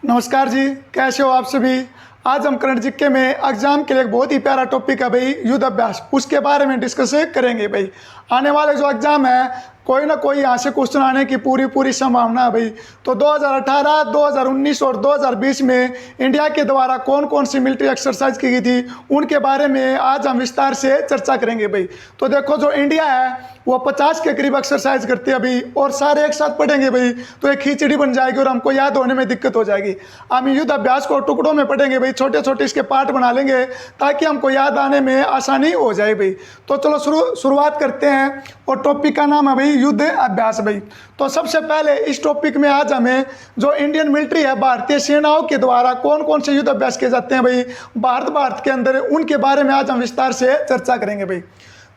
नमस्कार जी, कैसे हो आप सभी। आज हम करंट जीके में एग्जाम के लिए एक बहुत ही प्यारा टॉपिक है भाई, युद्ध अभ्यास, उसके बारे में डिस्कस करेंगे भाई। आने वाले जो एग्जाम है कोई ना कोई यहाँ से क्वेश्चन आने की पूरी संभावना है भाई। तो 2018, 2019 और 2020 में इंडिया के द्वारा कौन कौन सी मिलिट्री एक्सरसाइज की गई थी उनके बारे में आज हम विस्तार से चर्चा करेंगे भाई। तो देखो, जो इंडिया है वो 50 के करीब एक्सरसाइज करती है अभी, और सारे एक साथ पढ़ेंगे भाई तो एक खिचड़ी बन जाएगी और हमको याद होने में दिक्कत हो जाएगी। हम युद्ध अभ्यास को टुकड़ों में पढ़ेंगे भाई, छोटे छोटे इसके पार्ट बना लेंगे ताकि हमको याद आने में आसानी हो जाए भाई। तो चलो शुरुआत करते हैं, और टॉपिक का नाम है भाई युद्ध अभ्यास भाई। तो सबसे पहले इस टॉपिक में आज हमें जो इंडियन मिलिट्री है, भारतीय सेनाओं के द्वारा कौन कौन से युद्ध अभ्यास किए जाते हैं भाई भारत के अंदर, उनके बारे में आज हम विस्तार से चर्चा करेंगे भाई।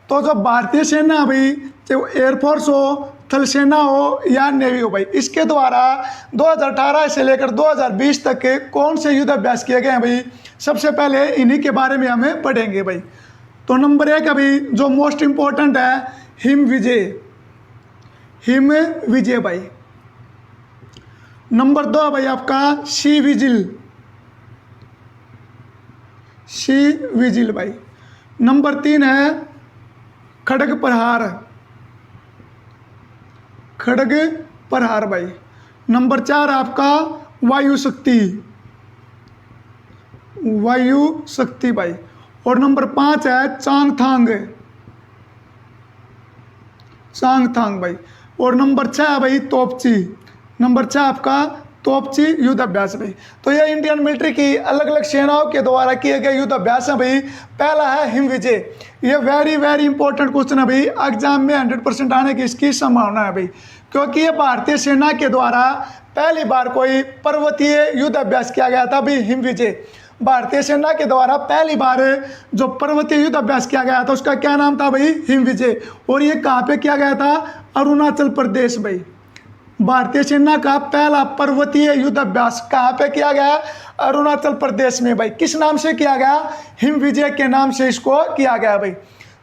तो जो भारतीय सेना भाई, चाहे एयरफोर्स हो, थल सेना हो या नेवी हो भाई, इसके द्वारा 2018 से लेकर 2020 तक के कौन से युद्ध अभ्यास किए गए हैं भाई, सबसे पहले इन्हीं के बारे में हमें पढ़ेंगे भाई। तो नंबर 1 अभी जो मोस्ट इम्पोर्टेंट है, हिम विजय भाई। नंबर 2 भाई आपका सी विजिल भाई। नंबर 3 है खड़ग प्रहार भाई। नंबर 4 आपका वायु शक्ति भाई। और नंबर 5 है चांगथांग भाई। और नंबर 6 भाई नंबर 6 आपका तोपची युद्ध अभ्यास भाई। तो ये इंडियन मिलिट्री की अलग अलग सेनाओं के द्वारा किए गए युद्ध अभ्यास है भाई। पहला है हिम विजय, ये वेरी इंपॉर्टेंट क्वेश्चन है भाई, एग्जाम में 100% आने की इसकी संभावना है भाई, क्योंकि ये भारतीय सेना के द्वारा पहली बार कोई पर्वतीय युद्ध अभ्यास किया गया था भाई। हिम विजय भारतीय सेना के द्वारा पहली बार जो पर्वतीय युद्ध अभ्यास किया गया था उसका क्या नाम था भाई, हिम विजय। और ये कहाँ पे किया गया था, अरुणाचल प्रदेश भाई। भारतीय सेना का पहला पर्वतीय युद्ध अभ्यास कहाँ पे किया गया, अरुणाचल प्रदेश में भाई। किस नाम से किया गया, हिम विजय के नाम से इसको किया गया भाई।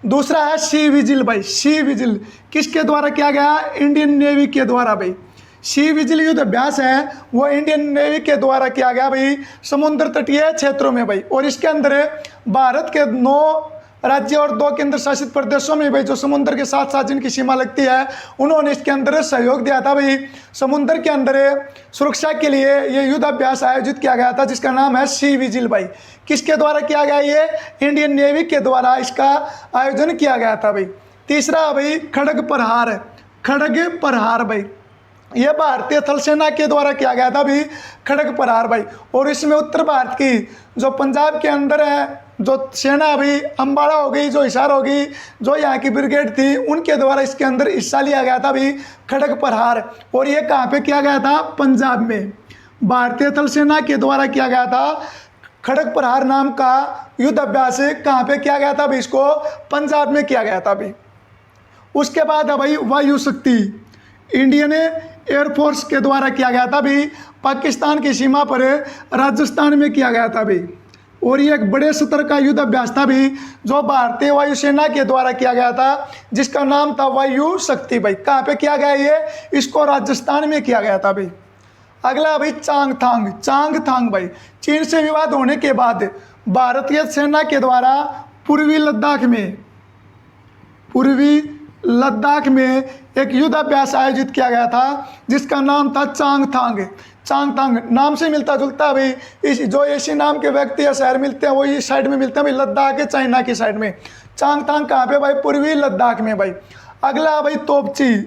दूसरा है सी विजिल भाई। सी विजिल किसके द्वारा किया गया, इंडियन नेवी के द्वारा भाई। सी विजिल युद्ध अभ्यास है वो इंडियन नेवी के द्वारा किया गया भाई, समुद्र तटीय क्षेत्रों में भाई। और इसके अंदर भारत के 9 राज्य और 2 केंद्र शासित प्रदेशों में भाई, जो समुद्र के साथ साथ जिनकी सीमा लगती है, उन्होंने इसके अंदर सहयोग दिया था भाई। समुद्र के अंदर सुरक्षा के लिए ये युद्ध अभ्यास आयोजित किया गया था, जिसका नाम है सी विजिल भाई। किसके द्वारा किया गया, ये इंडियन नेवी के द्वारा इसका आयोजन किया गया था भाई। तीसरा भाई खड़ग प्रहार भाई, यह भारतीय थल सेना के द्वारा किया गया था भी, खड़ग प्रहार भाई। और इसमें उत्तर भारत की जो पंजाब के अंदर है जो सेना अभी अम्बाड़ा हो गई, जो हिसार हो गई, जो यहाँ की ब्रिगेड थी, उनके द्वारा इसके अंदर हिस्सा लिया गया था भी, खड़ग प्रहार। और ये कहाँ पे किया गया था, पंजाब में। भारतीय थल सेना के द्वारा किया गया था खड़ग प्रहार नाम का युद्ध अभ्यास। कहाँ पे किया गया था भाई, इसको पंजाब में किया गया था भाई। उसके बाद है भाई वायु शक्ति, इंडियन एयरफोर्स के द्वारा किया गया था भी, पाकिस्तान की सीमा पर राजस्थान में किया गया था भी। और ये एक बड़े स्तर का युद्ध अभ्यास था भी, जो भारतीय वायुसेना के द्वारा किया गया था, जिसका नाम था वायु शक्ति भाई। कहाँ पे किया गया ये, इसको राजस्थान में किया गया था भाई। अगला भाई चांगथांग भाई। चीन से विवाद होने के बाद भारतीय सेना के द्वारा पूर्वी लद्दाख में एक युद्ध अभ्यास आयोजित किया गया था, जिसका नाम था चांगथांग। नाम से मिलता जुलता भाई, इस जो एशिया नाम के व्यक्ति या शहर मिलते हैं वो इस साइड में मिलते हैं भाई, लद्दाख के चाइना की साइड में। चांगथांग कहाँ पे भाई, पूर्वी लद्दाख में भाई। अगला भाई तोपची।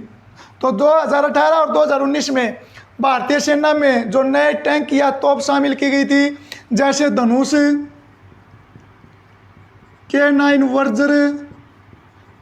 तो 2018 और 2019 में भारतीय सेना में जो नए टैंक या तोप शामिल की गई थी, जैसे धनुष, K9 वर्जर,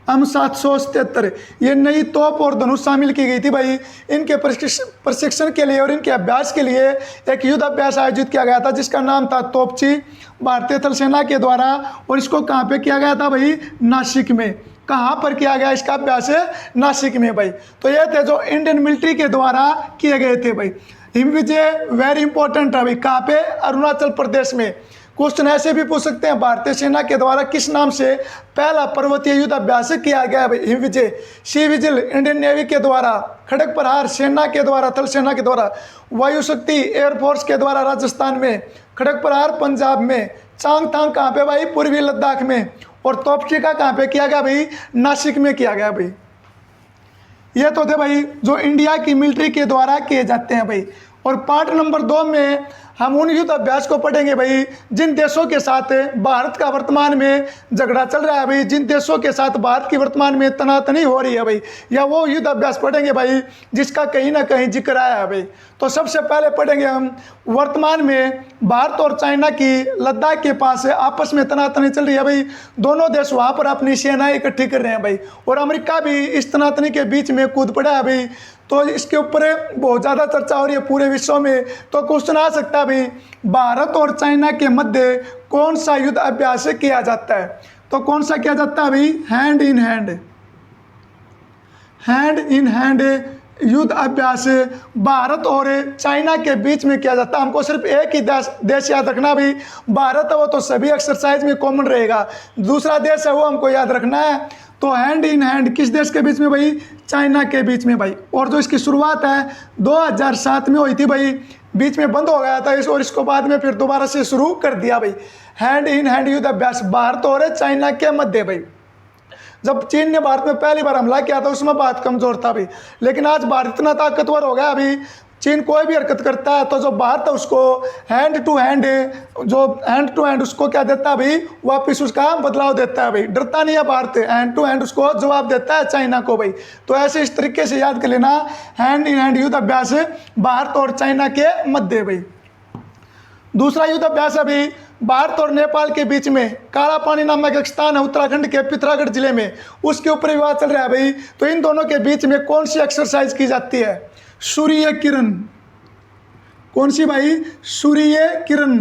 M777, ये नई तोप और धनुष शामिल की गई थी भाई। इनके प्रशिक्षण के लिए और इनके अभ्यास के लिए एक युद्ध अभ्यास आयोजित किया गया था, जिसका नाम था तोपची, भारतीय थल सेना के द्वारा। और इसको कहाँ पे किया गया था भाई, नासिक में। कहाँ पर किया गया इसका अभ्यास, नासिक में भाई। तो ये थे जो इंडियन मिलिट्री के द्वारा किए गए थे भाई। हिम विजय वेरी इंपॉर्टेंट है भाई, कहाँ पे, अरुणाचल प्रदेश में। क्वेश्चन ऐसे भी पूछ सकते हैं, भारतीय सेना के द्वारा किस नाम से पहला पर्वतीय युद्ध अभ्यास किया गया भाई? हिम विजय। सी विजिल इंडियन नेवी के द्वारा, खड़ग प्रहार सेना के द्वारा, थल सेना के द्वारा, वायु शक्ति एयरफोर्स के द्वारा राजस्थान में, खड़ग प्रहार पंजाब में, चांग तांग कहाँ पे भाई? पूर्वी लद्दाख में, और तोपची का कहाँ पे किया गया भाई? नासिक में किया गया भाई। ये तो थे भाई जो इंडिया की मिलिट्री के द्वारा किए जाते हैं भाई। और पार्ट नंबर 2 में हम उन युद्ध अभ्यास को पढ़ेंगे भाई जिन देशों के साथ भारत का वर्तमान में झगड़ा चल रहा है भाई, जिन देशों के साथ भारत की वर्तमान में तनातनी हो रही है भाई, या वो युद्ध अभ्यास पढ़ेंगे भाई जिसका कहीं ना कहीं जिक्र आया है भाई। तो सबसे पहले पढ़ेंगे हम वर्तमान में भारत और चाइना की लद्दाख के पास आपस में तनातनी चल रही है भाई। दोनों देश वहाँ पर अपनी सेनाएं इकट्ठी कर रहे हैं भाई, और अमेरिका भी इस तनातनी के बीच में कूद पड़ा है भाई। तो इसके ऊपर बहुत ज़्यादा चर्चा हो रही है पूरे विश्व में। तो क्वेश्चन आ सकता है भाई, भारत और चाइना के मध्य कौन सा युद्ध अभ्यास किया जाता है? तो कौन सा किया जाता है भाई? Hand in hand, hand in hand युद्ध अभ्यास भारत और चाइना के बीच में किया जाता है। हमको सिर्फ एक ही देश याद रखना भाई, भारत है वो तो सभी एक्सरसाइज में कॉमन रहेगा, दूसरा देश है वो हमको याद रखना है। तो हैंड इन हैंड किस देश के बीच में भाई? चाइना के बीच में भाई। और जो इसकी शुरुआत है 2007 में हुई थी भाई, बीच में बंद हो गया था और इसको बाद में फिर दोबारा से शुरू कर दिया भाई। हैंड इन हैंड युद्ध अभ्यास भारत और चाइना के मध्य भाई। जब चीन ने भारत में पहली बार हमला किया था उसमें भारत कमजोर था भाई, लेकिन आज भारत इतना ताकतवर हो गया अभी, चीन कोई भी हरकत करता है तो जो भारत है उसको हैंड टू हैंड उसको क्या देता है भाई? वापिस उसका बदलाव देता है भाई, डरता नहीं है भारत, हैंड टू हैंड उसको जवाब देता है चाइना को भाई। तो ऐसे इस तरीके से याद कर लेना, हैंड इन हैंड युद्ध अभ्यास भारत और चाइना के मध्य भाई। दूसरा युद्ध अभ्यास अभी भारत और नेपाल के बीच में काला पानी नामक एक स्थान है उत्तराखंड के पिथौरागढ़ जिले में, उसके ऊपर विवाद चल रहा है भाई। तो इन दोनों के बीच में कौन सी एक्सरसाइज की जाती है? सूर्य किरण। कौन सी भाई? सूर्य किरण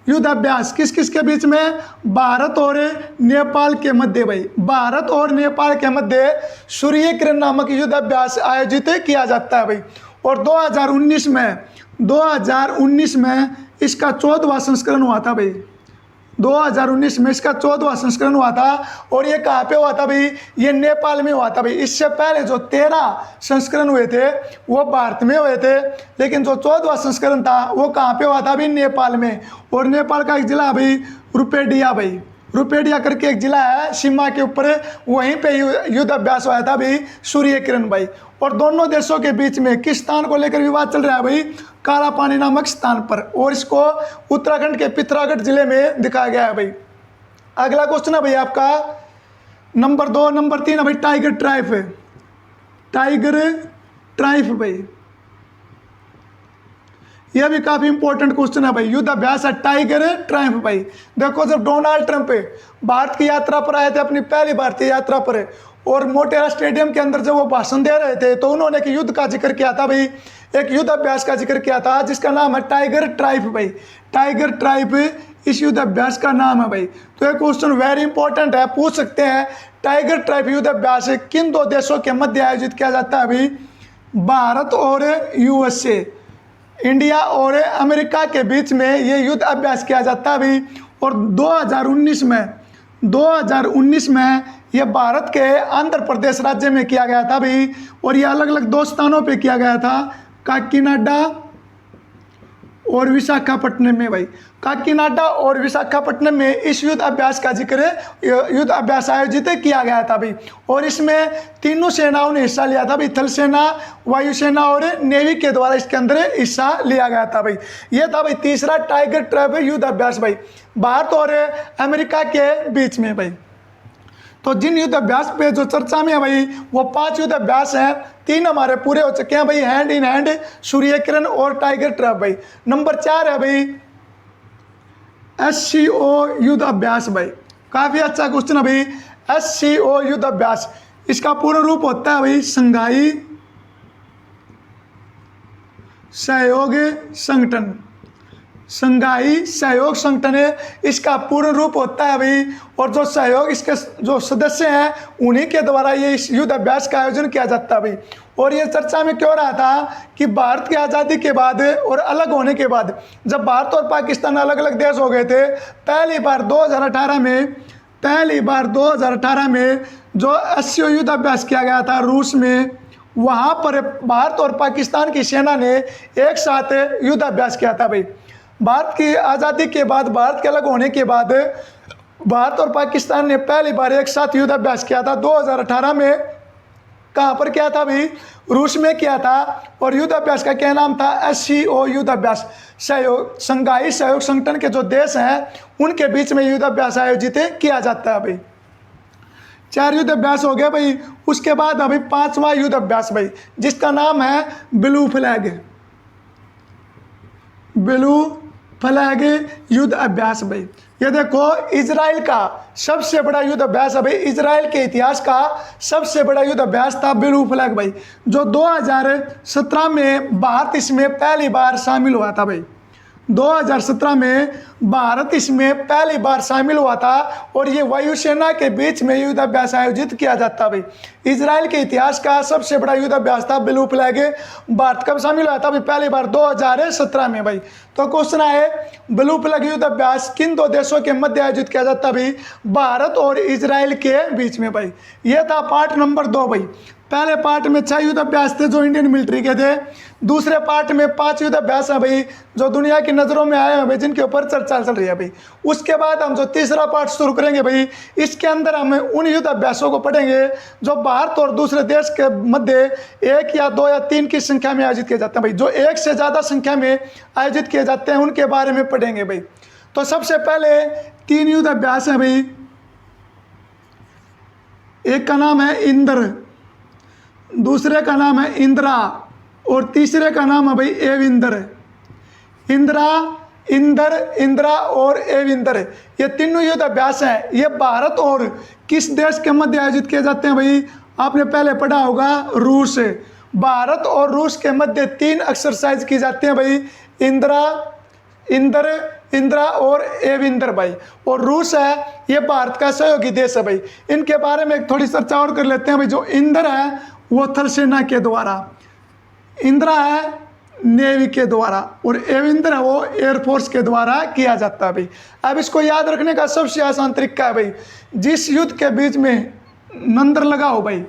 युद्ध अभ्यास किस किस के बीच में? भारत और नेपाल के मध्य भाई। भारत और नेपाल के मध्य सूर्य किरण नामक युद्ध अभ्यास आयोजित किया जाता है भाई। और 2019 में इसका 14वां संस्करण हुआ था भाई। 2019 में इसका 14वां संस्करण हुआ था। और ये कहाँ पे हुआ था भाई? ये नेपाल में हुआ था भाई। इससे पहले जो 13 संस्करण हुए थे वो भारत में हुए थे, लेकिन जो 14वां संस्करण था वो कहाँ पे हुआ था भाई? नेपाल में। और नेपाल का एक जिला भाई रुपेडिया भाई, रुपेडिया करके एक जिला है सीमा के ऊपर, वहीं पे युद्ध अभ्यास हुआ था भाई सूर्य किरण भाई। और दोनों देशों के बीच में किस स्थान को लेकर विवाद चल रहा है भाई? काला पानी नामक स्थान पर, और इसको उत्तराखंड के पिथौरागढ़ जिले में दिखाया गया है भाई। अगला क्वेश्चन है भाई आपका नंबर 2, नंबर 3 है भाई टाइगर ट्राइफ। टाइगर ट्राइफ भाई, यह भी काफी इंपॉर्टेंट क्वेश्चन है भाई। युद्ध अभ्यास है टाइगर ट्राइफ भाई। देखो जब डोनाल्ड ट्रंप भारत की यात्रा पर आए थे, अपनी पहली भारतीय यात्रा पर, और मोटेरा स्टेडियम के अंदर जब वो भाषण दे रहे थे तो उन्होंने एक युद्ध का जिक्र किया था भाई, एक युद्ध अभ्यास का जिक्र किया था जिसका नाम है टाइगर ट्राइफ भाई। टाइगर ट्राइफ इस युद्ध अभ्यास का नाम है भाई। तो ये क्वेश्चन वेरी इंपॉर्टेंट है, पूछ सकते हैं टाइगर ट्राइफ युद्ध अभ्यास किन 2 देशों के मध्य आयोजित किया जाता है भाई? भारत और यूएसए, इंडिया और अमेरिका के बीच में ये युद्ध अभ्यास किया जाता है भाई। और 2019 में ये भारत के आंध्र प्रदेश राज्य में किया गया था भाई। और ये अलग अलग 2 स्थानों पे किया गया था, काकीनाडा और विशाखापट्टनम में भाई। काकीनाडा और विशाखापट्टनम में इस युद्ध अभ्यास का जिक्र, युद्ध अभ्यास आयोजित किया गया था भाई। और इसमें तीनों सेनाओं ने हिस्सा लिया था भाई, थल सेना, वायुसेना और नेवी के द्वारा इसके अंदर हिस्सा लिया गया था भाई। ये था भाई तीसरा टाइगर ट्राइफ युद्ध अभ्यास भाई, भारत और अमेरिका के बीच में भाई। तो जिन युद्ध अभ्यास पे जो चर्चा में है भाई वो 5 युद्ध अभ्यास हैं, 3 हमारे पूरे हो चुके हैं भाई, hand in hand, Surya Kiran और टाइगर ट्रैप भाई। नंबर 4 है भाई SCO युद्ध अभ्यास भाई। काफी अच्छा क्वेश्चन है भाई। SCO युद्ध अभ्यास, इसका पूर्ण रूप होता है भाई संघाई सहयोग संगठन। संघाई सहयोग संगठन है इसका पूर्ण रूप होता है भाई। और जो सहयोग, इसके जो सदस्य हैं उन्हीं के द्वारा ये इस युद्ध अभ्यास का आयोजन किया जाता है भाई। और ये चर्चा में क्यों रहा था कि भारत की आज़ादी के बाद और अलग होने के बाद जब भारत और पाकिस्तान अलग अलग देश हो गए थे, पहली बार 2018 में जो एससीओ युद्धाभ्यास किया गया था रूस में, वहाँ पर भारत और पाकिस्तान की सेना ने एक साथ युद्धाभ्यास किया था भाई। भारत की आज़ादी के बाद, भारत के अलग होने के बाद भारत और पाकिस्तान ने पहली बार एक साथ युद्धाभ्यास किया था 2018 में। कहाँ पर किया था भाई? रूस में किया था। और युद्धाभ्यास का क्या नाम था? एससीओ युद्धाभ्यास। सहयोग, संघाई सहयोग संगठन के जो देश हैं उनके बीच में युद्धाभ्यास आयोजित किया जाता है भाई। 4 युद्धाभ्यास हो गया भाई। उसके बाद अभी 5वां युद्धाभ्यास भाई, जिसका नाम है ब्लू फ्लैग युद्ध अभ्यास भाई। ये देखो, इजराइल का सबसे बड़ा युद्ध अभ्यास है भाई। इजराइल के इतिहास का सबसे बड़ा युद्ध अभ्यास था ब्लू फ्लैग भाई, जो 2017 में भारत इसमें पहली बार शामिल हुआ था भाई। 2017 में भारत इसमें पहली बार शामिल हुआ था और ये वायुसेना के बीच में युद्धाभ्यास आयोजित किया जाता भाई। इजराइल के इतिहास का सबसे बड़ा युद्धाभ्यास था ब्लू फ्लैग। भारत कब शामिल हुआ था भाई? पहली बार 2017 में भाई। तो क्वेश्चन है, ब्लू फ्लैग युद्धाभ्यास किन 2 देशों के मध्य आयोजित किया जाता भाई? भारत और इजराइल के बीच में भाई। यह था पार्ट नंबर 2 भाई। पहले पार्ट में 6 युद्धाभ्यास थे जो इंडियन मिलिट्री के थे। दूसरे पार्ट में 5 युद्धाभ्यास है भाई, जो दुनिया की नज़रों में आए हैं भाई, जिनके ऊपर चर्चा चल रही है भाई। उसके बाद हम जो तीसरा पार्ट शुरू करेंगे भाई, इसके अंदर हम उन युद्धाभ्यासों को पढ़ेंगे जो भारत और दूसरे देश के मध्य 1 या 2 या 3 की संख्या में आयोजित किए जाते हैं भाई। जो 1 से ज़्यादा संख्या में आयोजित किए जाते हैं उनके बारे में पढ़ेंगे भाई। तो सबसे पहले 3 युद्धाभ्यास है भाई। एक का नाम है इंद्र, दूसरे का नाम है इंदिरा और तीसरे का नाम है भाई एविंदर। इंदिरा और एविंदर, ये तीनों युद्धाभ्यास हैं। ये भारत और किस देश के मध्य आयोजित किए जाते हैं भाई? आपने पहले पढ़ा होगा, रूस। भारत और रूस के मध्य 3 एक्सरसाइज की जाती हैं भाई। इंदिरा और एविंदर भाई। और रूस है, ये भारत का सहयोगी देश है भाई। इनके बारे में थोड़ी चर्चा और कर लेते हैं भाई। जो इंदिरा है वो थल सेना के द्वारा, इंदिरा है नेवी के द्वारा और एविंदर है वो एयरफोर्स के द्वारा किया जाता है भाई। अब इसको याद रखने का सबसे आसान तरीका है भाई, जिस युद्ध के बीच में नंबर लगा हो भाई,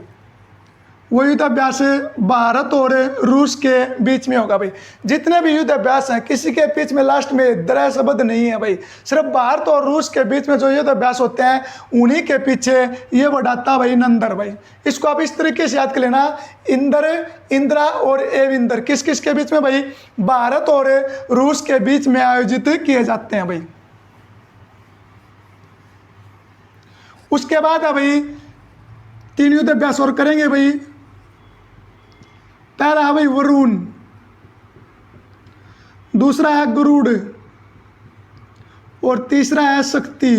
वो युद्धाभ्यास भारत और रूस के बीच में होगा भाई। जितने भी युद्धाभ्यास हैं, किसी के बीच में लास्ट में दर शब्द नहीं है भाई। सिर्फ भारत और रूस के बीच में जो युद्धाभ्यास होते हैं उन्हीं के पीछे ये बढ़ाता भाई नंदर भाई। इसको आप इस तरीके से याद कर लेना, इंदिरा और एविंदर किस किस के बीच में भाई? भारत और रूस के बीच में आयोजित किए जाते हैं भाई। उसके बाद है भाई 3 युद्धाभ्यास और करेंगे भाई। पहला है भाई वरुण, दूसरा है गरुड़ और तीसरा है शक्ति।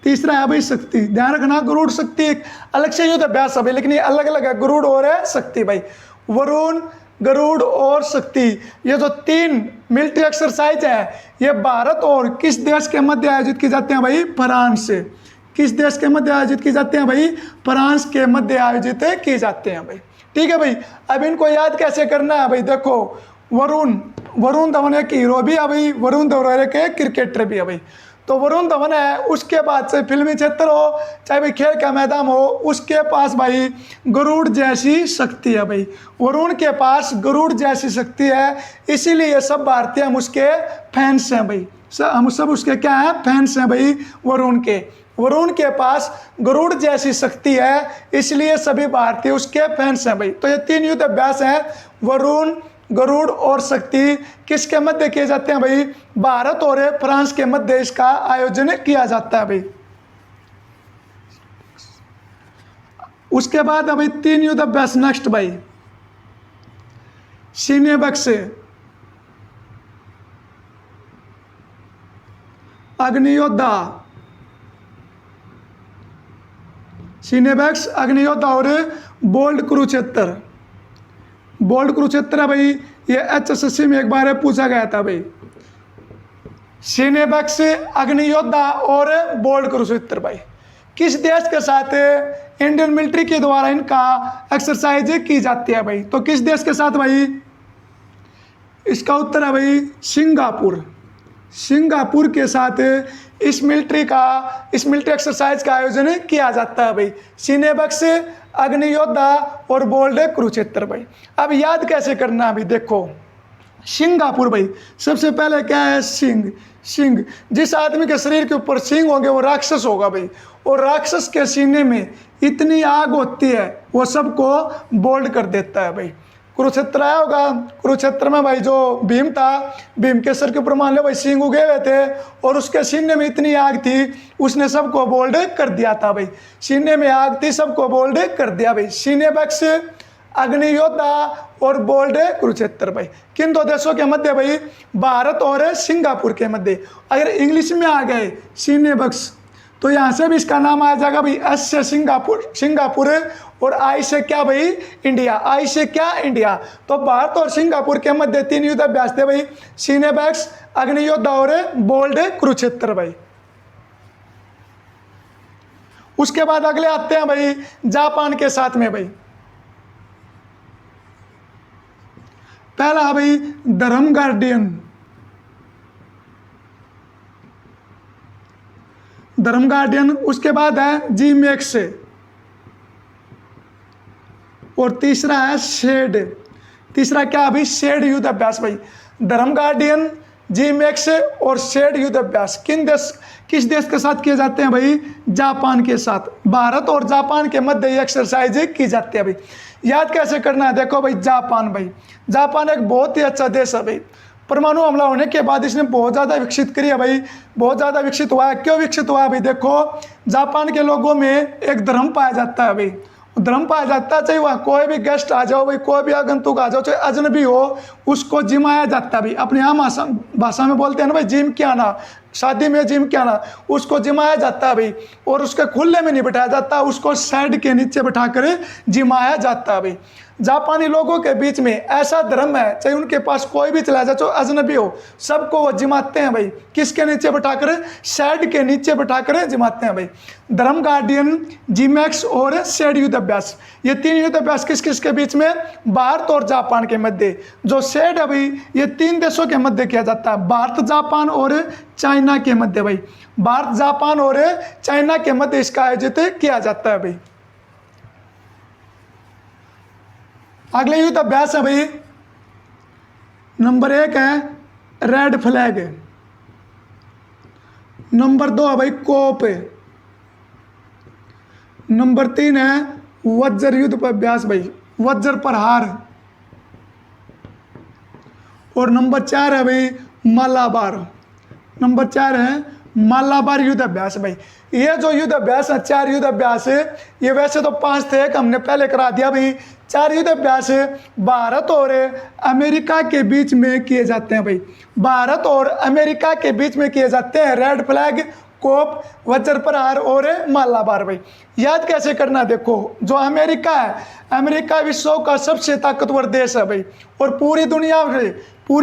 तीसरा है भाई शक्ति। ध्यान रखना, गरुड़ शक्ति एक अलग से युद्धाभ्यास है भाई, लेकिन ये अलग अलग है, गरुड़ और है शक्ति भाई। वरुण, गरुड़ और शक्ति, ये जो 3 मिलिट्री एक्सरसाइज है, ये भारत और किस देश के मध्य आयोजित की जाते हैं भाई? फ्रांस से। किस देश के मध्य आयोजित की जाते हैं भाई? फ्रांस के मध्य आयोजित की जाते हैं भाई। ठीक है भाई। अब इनको याद कैसे करना है भाई? देखो, वरुण धवन एक हीरो भी है भाई, वरुण धवन एक क्रिकेटर भी है भाई। तो वरुण धवन है, उसके बाद से फिल्मी क्षेत्र हो चाहे भाई खेल का मैदान हो, उसके पास भाई गरुड़ जैसी शक्ति है भाई। वरुण के पास गरुड़ जैसी शक्ति है, इसीलिए सब भारतीय हम उसके फैंस हैं भाई। हम सब उसके क्या हैं? फैंस हैं भाई वरुण के। वरुण के पास गरुड़ जैसी शक्ति है, इसलिए सभी भारतीय उसके फैंस हैं भाई। तो ये 3 युद्ध अभ्यास हैं, वरुण, गरुड़ और शक्ति, किसके मध्य किए जाते हैं भाई? भारत और फ्रांस के मध्य इसका आयोजन किया जाता है भाई। उसके बाद भाई 3 युद्ध अभ्यास नेक्स्ट भाई। सीनेबक्स, अग्नियोद्धा, सीनेबक्स, अग्नियोद्धा और बोल्ड कुरुक्षेत्र। बोल्ड कुरुक्षेत्र है भाई, ये HSSC में एक बार पूछा गया था भाई। सीनेबक्स, अग्नियोद्धा और बोल्ड कुरुक्षेत्र भाई, किस देश के साथ इंडियन मिलिट्री के द्वारा इनका एक्सरसाइज की जाती है भाई? तो किस देश के साथ भाई? इसका उत्तर है भाई सिंगापुर। सिंगापुर के साथ इस मिलिट्री एक्सरसाइज का आयोजन किया जाता है भाई। सिनेबक्स, अग्नि योद्धा और बोल्ड कुरुक्षेत्र भाई। अब याद कैसे करना है भाई? देखो सिंगापुर भाई, सबसे पहले क्या है? सिंह। सिंह, जिस आदमी के शरीर के ऊपर सिंह होंगे वो राक्षस होगा भाई, और राक्षस के सीने में इतनी आग होती है वो सबको बोल्ड कर देता है भाई। कुरुक्षेत्र आया होगा, कुरुक्षेत्र में भाई जो भीम था, भीम के सर के ऊपर मान लो भाई सिंह उगे हुए थे, और उसके सीने में इतनी आग थी उसने सबको बोल्ड कर दिया था भाई। सीने में आग थी, सबको बोल्ड कर दिया भाई। सिनेबक्स, अग्नि योद्धा और बोल्ड कुरुक्षेत्र भाई। किन दो देशों के मध्य भाई? भारत और सिंगापुर के मध्य। अगर इंग्लिश में आ गए सिनेबक्स तो यहाँ से भी इसका नाम आ जाएगा भाई एस से सिंगापुर और आई से क्या भाई? इंडिया। आई से क्या? इंडिया। तो भारत और सिंगापुर के मध्य 3 युद्ध अभ्यास थे भाई, सिनेबक्स, अग्नि योद्धा और बोल्ड कुरुक्षेत्र भाई। उसके बाद अगले आते हैं भाई जापान के साथ में भाई। पहला है भाई धर्म गार्डियन। धर्म गार्डियन, उसके बाद है जी मैक्स, और तीसरा है शेड। तीसरा क्या अभी? शेड युद्ध अभ्यास भाई। धर्म गार्डियन, जी मैक्स और शेड युद्ध अभ्यास किस देश के साथ किए जाते हैं भाई? जापान के साथ। भारत और जापान के मध्य ये एक्सरसाइज की जाती है भाई। याद कैसे करना है? देखो भाई जापान भाई, जापान एक बहुत ही अच्छा देश है भाई। परमाणु हमला होने के बाद इसने बहुत ज़्यादा विकसित करी है भाई, बहुत ज़्यादा विकसित हुआ है। क्यों विकसित हुआ है भाई? देखो जापान के लोगों में एक धर्म पाया जाता है भाई, धर्म पाया जाता है। चाहे वहाँ कोई भी गेस्ट आ जाओ भाई, कोई भी आगंतुक आ जाओ, चाहे अजनबी हो, उसको जिमाया जाता है भाई। अपने यहाँ भाषा में बोलते हैं ना भाई जिम क्या ना, शादी में जिम क्या ना, उसको जिमाया जाता है भाई। और उसके खुले में नहीं बिठाया जाता, उसको साइड के नीचे बिठा कर जिमाया जाता है भाई। जापानी लोगों के बीच में ऐसा धर्म है, चाहे उनके पास कोई भी चला जाए, चाहे अजनबी हो, सबको वो जिमाते हैं भाई। किसके नीचे बिठाकर? शेड के नीचे बिठाकर जिमाते हैं भाई। धर्म गार्डियन, जीमैक्स और शेड युद्ध अभ्यास, ये 3 युद्ध अभ्यास किस किस के बीच में? भारत और जापान के मध्य। जो शेड है भाई ये 3 देशों के मध्य किया जाता है, भारत, जापान और चाइना के मध्य भाई। भारत, जापान और चाइना के मध्य इसका आयोजित किया जाता है भाई। अगले युद्ध अभ्यास है भाई, नंबर 1 है रेड फ्लैग, नंबर 2 है भाई कोप, नंबर 3 है वज्र युद्ध अभ्यास भाई, वज्र प्रहार, और नंबर 4 है भाई मालाबार। नंबर 4 है मालाबार युद्ध अभ्यास भाई। ये जो युद्ध अभ्यास है, 4 युद्ध अभ्यास है, ये वैसे तो 5 थे, हमने पहले करा दिया भाई। 4 युद्ध अभ्यास भारत और अमेरिका के बीच में किए जाते हैं भाई। भारत और अमेरिका के बीच में किए जाते हैं। रेड फ्लैग, कोप, वज्र प्रहार और मालाबार भाई। याद कैसे करना? देखो जो अमेरिका है, अमेरिका विश्व का सबसे ताकतवर देश है भाई, और पूरी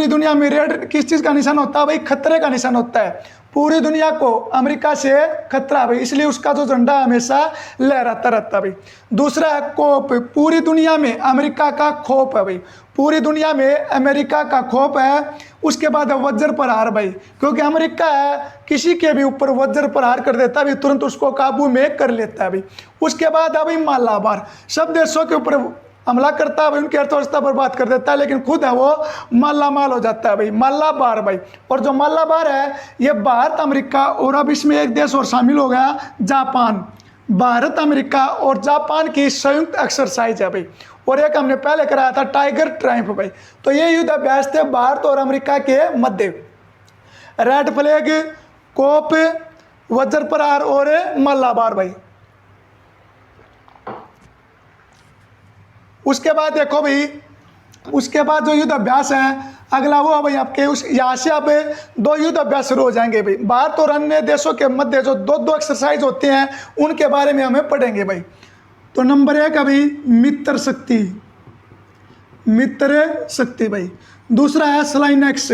दुनिया में रेड किस चीज़ का निशान होता है भाई? खतरे का निशान होता है। पूरी दुनिया को अमेरिका से खतरा है भाई, इसलिए उसका जो झंडा हमेशा लहराता रहता है भाई। दूसरा है कोप, पूरी दुनिया में अमेरिका का खौफ है भाई, पूरी दुनिया में अमेरिका का खौफ है। उसके बाद है वज्र प्रहार भाई, क्योंकि अमेरिका है किसी के भी ऊपर वज्र प्रहार कर देता है भाई, तुरंत उसको काबू में कर लेता है भाई। उसके बाद है भाई मालाबार, सब देशों के ऊपर हमला करता है भाई, उनकी अर्थव्यवस्था बर्बाद कर देता है, लेकिन खुद है वो मालामाल हो जाता है भाई, मालाबार भाई। और जो मालाबार है ये भारत, अमेरिका और अब इसमें एक देश और शामिल हो गया जापान। भारत, अमेरिका और जापान की संयुक्त एक्सरसाइज है भाई। और एक हमने पहले कराया था टाइगर ट्रायम्फ भाई। तो ये युद्ध अभ्यास थे भारत और अमेरिका के मध्य। रेड फ्लैग, कोप, वज्र प्रहार और मालाबार भाई। उसके बाद देखो भाई, उसके बाद जो युद्ध अभ्यास है अगला वो भाई आपके उस यहाँ से आप 2 युद्ध अभ्यास शुरू हो जाएंगे भाई। भारत और अन्य देशों के मध्य जो 2 एक्सरसाइज होते हैं उनके बारे में हमें पढ़ेंगे भाई। तो नंबर 1 अभी मित्र शक्ति, मित्र शक्ति भाई। दूसरा है स्लाइनेक्स,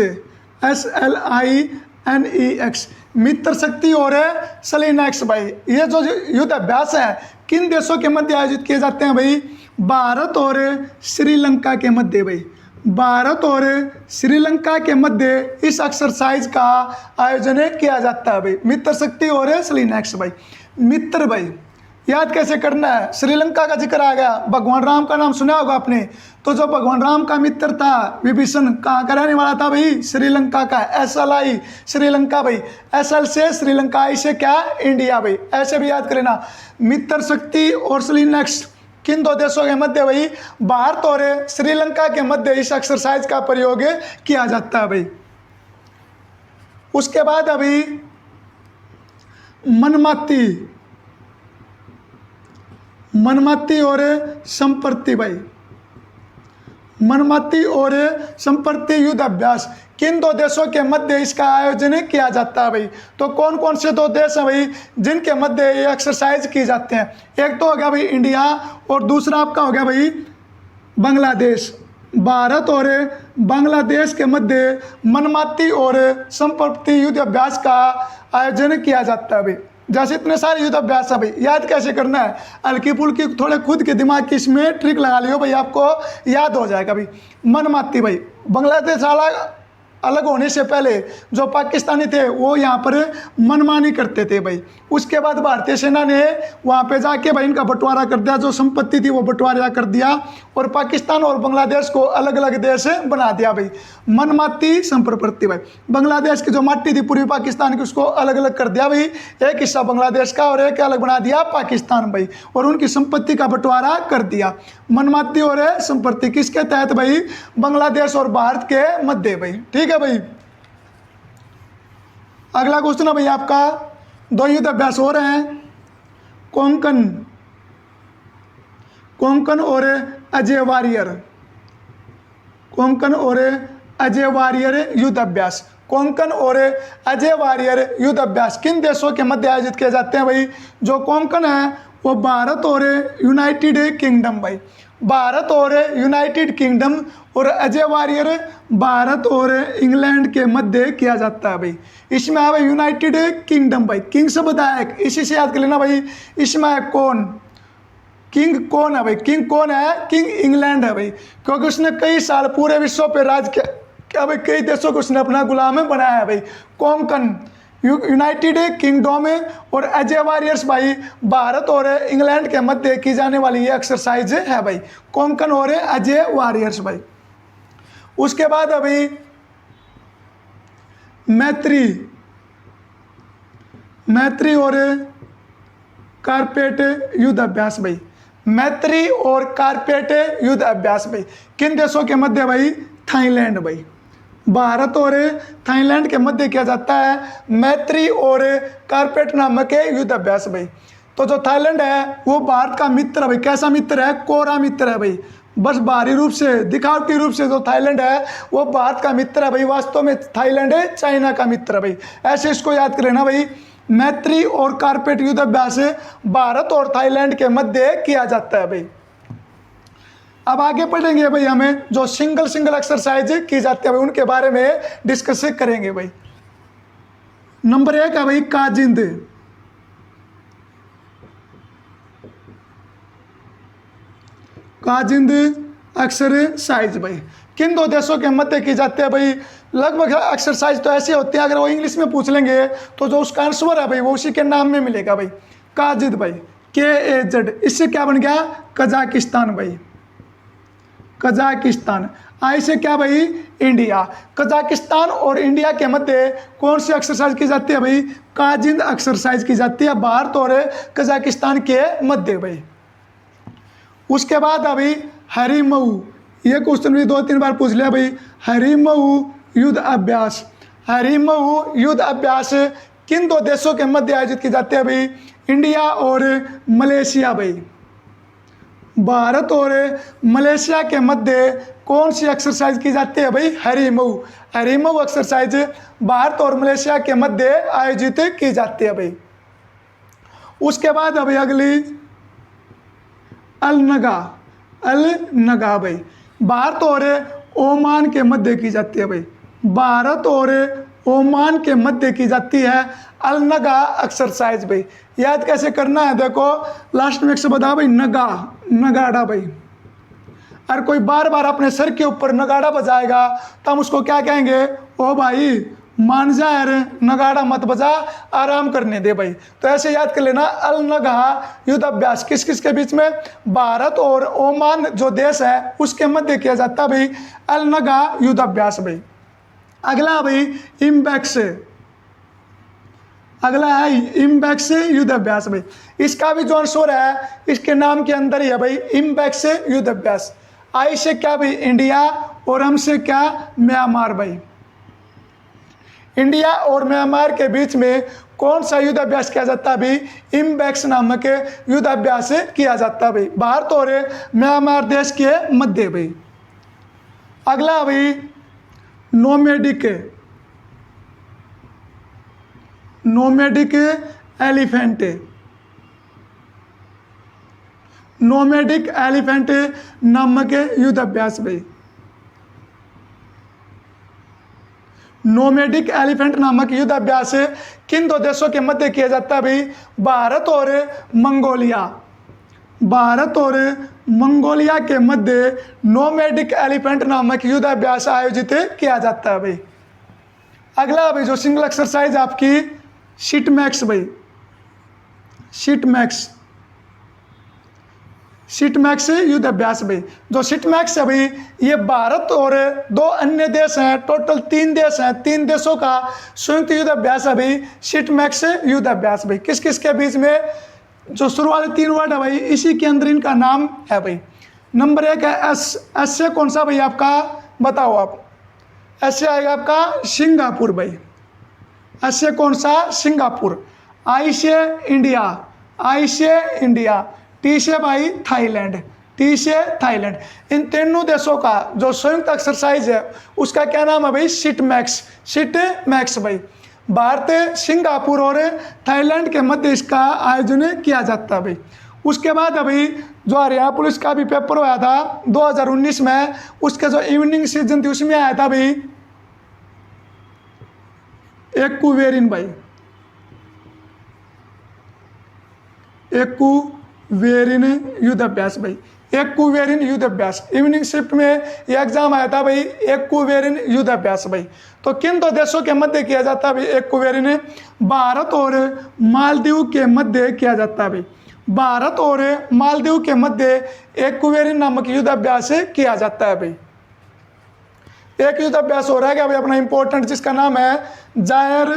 SLINEX NEX, मित्र शक्ति और सेलिनेक्स भाई। ये जो युद्ध अभ्यास है किन देशों के मध्य आयोजित किए जाते हैं भाई? भारत और श्रीलंका के मध्य भाई। भारत और श्रीलंका के मध्य इस एक्सरसाइज का आयोजन किया जाता है भाई, मित्र शक्ति और सेलिनेक्स भाई। मित्र भाई याद कैसे करना है? श्रीलंका का जिक्र आ गया, भगवान राम का नाम सुना होगा आपने। तो जो भगवान राम का मित्र था विभीषण, कहाँ का रहने वाला था भाई? श्रीलंका का। SLI श्रीलंका भाई, SL से श्रीलंका, I से क्या? इंडिया भाई। ऐसे भी याद करना। मित्र शक्ति और सेलिनेक्स किन दो देशों के मध्य भाई? भारत और श्रीलंका के मध्य इस एक्सरसाइज का प्रयोग किया जाता है भाई। उसके बाद अभी मनमाती और संप्रति भाई। मनमाती और संप्रति युद्ध अभ्यास किन दो देशों के मध्य इसका आयोजन किया जाता है भाई? तो कौन कौन से दो देश हैं भाई जिनके मध्य ये एक्सरसाइज की जाते हैं? एक तो हो गया भाई इंडिया और दूसरा आपका हो गया भाई बांग्लादेश। भारत और बांग्लादेश के मध्य मनमाती और संप्रति युद्ध अभ्यास का आयोजन किया जाता है भाई। जैसे इतने सारे युद्ध अभ्यास है भाई, याद कैसे करना है? हल्की फुल्की थोड़े खुद के दिमाग की इसमें ट्रिक लगा लियो भाई, आपको याद हो जाएगा भाई। मनमाती भाई, बांग्लादेश अलग होने से पहले जो पाकिस्तानी थे वो यहाँ पर मनमानी करते थे भाई। उसके बाद भारतीय सेना ने वहाँ पे जाके भाई इनका बंटवारा कर दिया, जो संपत्ति थी वो बंटवारा कर दिया और पाकिस्तान और बांग्लादेश को अलग अलग देश बना दिया भाई। मनमाती संप्रति भाई, बांग्लादेश की जो माटी थी पूर्वी पाकिस्तान की उसको अलग अलग कर दिया भाई, एक हिस्सा बांग्लादेश का और एक अलग बना दिया पाकिस्तान भाई, और उनकी संपत्ति का बंटवारा कर दिया। मनमाती और संप्रति किसके तहत भाई? बांग्लादेश और भारत के मध्य भाई। ठीक है भाई। अगला क्वेश्चन है भाई आपका, दो युद्ध अभ्यास हो रहे हैं, कोंकण और अजय वारियर। कोंकण और अजय वारियर युद्ध अभ्यास। कोंकण और अजय वारियर युद्ध अभ्यास किन देशों के मध्य आयोजित किए जाते हैं भाई? जो कोंकण है वो भारत और यूनाइटेड किंगडम भाई। भारत और यूनाइटेड किंगडम और अजय वारियर भारत और इंग्लैंड के मध्य किया जाता है भाई। इसमें है भाई यूनाइटेड किंगडम भाई, किंग शब्द है, इसी से याद कर लेना भाई। इसमें है कौन? किंग कौन है भाई? किंग कौन है? किंग इंग्लैंड है भाई, क्योंकि उसने कई साल पूरे विश्व पे राज क्या भाई, कई देशों को उसने अपना गुलाम बनाया है भाई। कोंकण यूनाइटेड किंगडम और अजय वारियर्स भाई भारत और इंग्लैंड के मध्य की जाने वाली ये एक्सरसाइज है भाई, कोंकण और अजय वारियर्स भाई। उसके बाद अभी मैत्री और कारपेट युद्ध अभ्यास भाई। मैत्री और कारपेट युद्ध अभ्यास भाई किन देशों के मध्य भाई? थाईलैंड भाई। भारत और थाईलैंड के मध्य किया जाता है मैत्री और कारपेट नामक युद्ध अभ्यास भाई। तो जो थाईलैंड है वो भारत का मित्र है भाई। कैसा मित्र है? कोरा मित्र है भाई। बस बाहरी रूप से, दिखावटी रूप से जो थाईलैंड है वो भारत का मित्र है भाई, वास्तव में थाईलैंड चाइना का मित्र है भाई। ऐसे इसको याद कर लेना भाई। मैत्री और कारपेट युद्ध अभ्यास भारत और थाईलैंड के मध्य किया जाता है भाई। अब आगे पढ़ेंगे भाई, हमें जो सिंगल एक्सरसाइज की जाती है भाई उनके बारे में डिस्कस करेंगे भाई। नंबर 1 है भाई काजिंद। काजिंद एक्सरसाइज भाई किन दो देशों के मध्य की जाती है भाई? लगभग एक्सरसाइज तो ऐसी होती है, अगर वो इंग्लिश में पूछ लेंगे तो जो उसका आंसर है भाई वो उसी के नाम में मिलेगा भाई। काजिंद भाई, KAZ, इससे क्या बन गया? कजाकिस्तान भाई। कजाकिस्तान। आई से क्या भाई? इंडिया। कजाकिस्तान और इंडिया के मध्य कौन सी एक्सरसाइज की जाती है भाई? काजिंद एक्सरसाइज की जाती है भारत और कजाकिस्तान के मध्य भाई। उसके बाद अभी हरिमऊ, ये क्वेश्चन भी 2-3 बार पूछ लिया भाई। हरिमऊ युद्ध अभ्यास। हरिमऊ युद्ध अभ्यास किन दो देशों के मध्य आयोजित की जाती है भाई? इंडिया और मलेशिया भाई। भारत और मलेशिया के मध्य कौन सी एक्सरसाइज की जाती है भाई? हरिमऊ। हरिमऊ एक्सरसाइज भारत और मलेशिया के मध्य आयोजित की जाती है भाई। उसके बाद अभी अगली अलनगा भाई, भारत और ओमान के मध्य की जाती है भाई। भारत और ओमान के मध्य की जाती है अल नगा एक्सरसाइज भाई। याद कैसे करना है, देखो लास्ट में एक से बता भाई नगा, नगाड़ा भाई। और कोई बार बार अपने सर के ऊपर नगाड़ा बजाएगा तो हम उसको क्या कहेंगे, ओ भाई मान जा यार, नगाड़ा मत बजा, आराम करने दे भाई। तो ऐसे याद कर लेना, अल नगा युद्ध अभ्यास किस किस के बीच में, भारत और ओमान जो देश है उसके मध्य किया जाता है भाई अल नगा युद्ध अभ्यास भाई। अगला भाई इम्पैक्स, अगला है इम्पैक्स युद्ध अभ्यास भाई। इसका भी जो आंसर है इसके नाम के अंदर ही है भाई, इम्पैक्स युद्ध अभ्यास। आई से क्या भाई इंडिया और हम से क्या म्यांमार भाई। इंडिया और म्यांमार के बीच में कौन सा युद्ध अभ्यास किया जाता है भाई, इम्पैक्स नामक युद्ध अभ्यास किया जाता है भाई, भारत और म्यांमार देश के मध्य भाई। अगला भाई nomadic, nomadic elephant, nomadic elephant नामक युद्ध अभ्यास भाई। नोमैडिक एलिफेंट नामक युद्ध अभ्यास किन दो देशों के मध्य किया जाता है भाई, भारत और मंगोलिया। भारत और मंगोलिया के मध्य नोमैडिक एलिफेंट नामक युद्ध अभ्यास आयोजित किया जाता है भाई। अगला भाई जो सिंगल एक्सरसाइज आपकी शिटमैक्स भाई, शिटमैक्स, शिटमैक्स युद्ध अभ्यास भाई। जो शिटमैक्स है भाई ये भारत और दो अन्य देश हैं, टोटल 3 देश हैं, 3 देशों का संयुक्त युद्ध अभ्यास है भाई शिटमैक्स युद्ध अभ्यास भाई। किस किस के बीच में, जो शुरुआती 3 वर्ड है भाई इसी के अंदर इनका नाम है भाई। नंबर 1 है एस, एस से कौन सा भाई आपका बताओ आप, एस से आएगा आपका सिंगापुर भाई, एस से कौन सा सिंगापुर। आई से इंडिया, आई से इंडिया। टी से भाई थाईलैंड, टी से थाईलैंड। इन तीनों देशों का जो संयुक्त एक्सरसाइज है उसका क्या नाम है भाई, शिटमैक्स, शिटमैक्स भाई। भारत, सिंगापुर और थाईलैंड के मध्य इसका आयोजन किया जाता है भाई। उसके बाद अभी जो हरियाणा पुलिस का भी पेपर हुआ था 2019 में, उसके जो इवनिंग सीजन थी उसमें आया था भाई एक्वेरिन भाई, एक्वेरिन युद्ध अभ्यास भाई, एक्वेरिन युद्ध अभ्यास। इवनिंग शिफ्ट में यह एग्जाम आया था भाई एक्वेरिन युद्ध अभ्यास भाई। तो किन दो देशों के मध्य किया जाता है भाई एक्वेरिन, भारत और मालदीव के मध्य किया जाता है भाई। भारत और मालदीव के मध्य एक्वेरिन नामक युद्ध अभ्यास किया जाता है भाई। एक युद्ध अभ्यास हो रहा है क्या भाई अपना इंपॉर्टेंट, जिसका नाम है जायर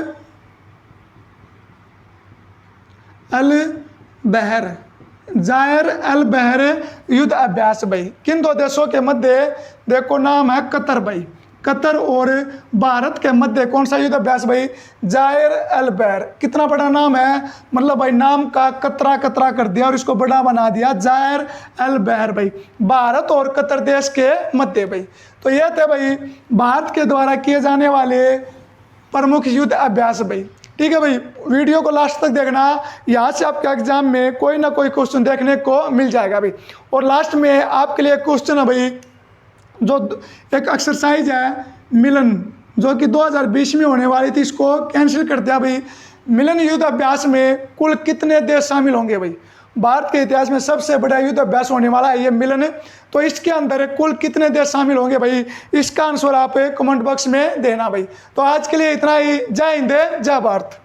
अल बहर, जायर अल बहर युद्ध अभ्यास भाई। किन दो देशों के मध्य, देखो नाम है कतर भाई, कतर और भारत के मध्य कौन सा युद्ध अभ्यास भाई, जायर अल बहर। कितना बड़ा नाम है, मतलब भाई नाम का कतरा कतरा कर दिया और इसको बड़ा बना दिया, जायर अल बहर भाई, भारत और कतर देश के मध्य भाई। तो यह थे भाई भारत के द्वारा किए जाने वाले प्रमुख युद्ध अभ्यास भाई। ठीक है भाई, वीडियो को लास्ट तक देखना, यहाँ से आपके एग्जाम में कोई ना कोई क्वेश्चन देखने को मिल जाएगा भाई। और लास्ट में आपके लिए क्वेश्चन है भाई, जो एक एक्सरसाइज है मिलन, जो कि 2020 में होने वाली थी, इसको कैंसिल कर दिया भाई। मिलन युद्ध अभ्यास में कुल कितने देश शामिल होंगे भाई, भारत के इतिहास में सबसे बड़ा युद्ध अभ्यास होने वाला है ये मिलन। तो इसके अंदर कुल कितने देश शामिल होंगे भाई, इसका आंसर आप कमेंट बॉक्स में देना भाई। तो आज के लिए इतना ही, जय हिंद जय भारत।